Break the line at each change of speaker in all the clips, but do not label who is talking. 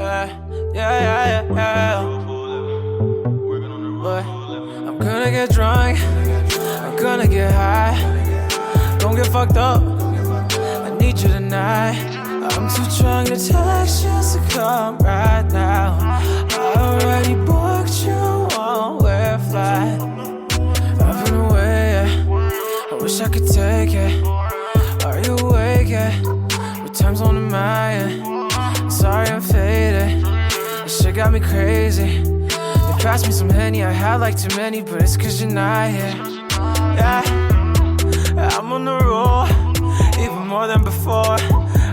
But I'm gonna get drunk, I'm gonna get high. Don't get fucked up, I need you tonight. I'm too drunk to text you, so come right now. I already booked you one-way flight. I've been away, I wish I could take it. Are you awake yet? What time's on the mind? Sorry I'm faded, this shit got me crazy. They passed me some Henny, I had like too many, but it's cause you're not here. Yeah, I'm on the roll, even more than before.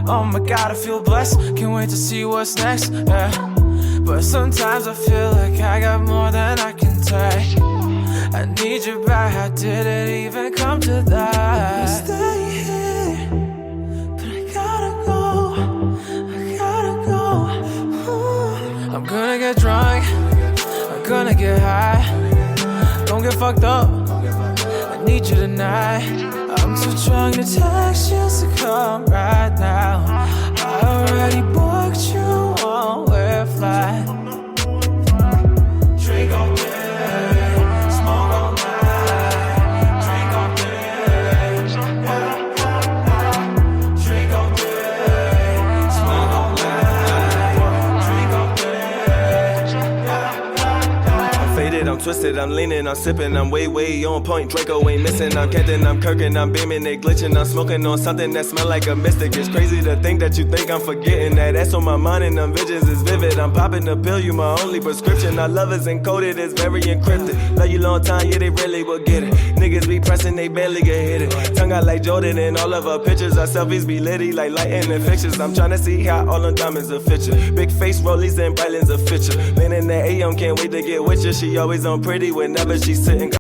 Oh my God, I feel blessed, can't wait to see what's next. Yeah, but sometimes I feel like I got more than I can take. I need you back, how did it even come to that? Stay here, but I gotta go, I'm gonna get drunk, I'm gonna get high. Don't get fucked up, I need you tonight. I'm too drunk to text you, so come right now. I already booked you one-way flight. Drink all day, smoke all night. Drink all day, drink all day, smoke all night. Drink all day.
I'm faded, I'm twisted, I'm leaning, I'm sipping, I'm way on point. Draco ain't missing, I'm Kenton, I'm Kirkin, I'm beaming, they glitching, I'm smoking on something that smell like a mystic. It's crazy to think that you think I'm forgetting that. That's on my mind and them visions is vivid. I'm popping the pill, you my only prescription. Our love is encoded, it's very encrypted. Love you long time, yeah, they really will get it. Niggas be pressing, they barely get hit it. Tongue out like Jordan and all of our pictures. Our selfies be litty like lighting and fixtures. I'm trying to see how all them diamonds are feature. Big face rollies and Breitlands a feature. Leaning that AM, can't wait to get with you. She always on pretty whenever she sitting.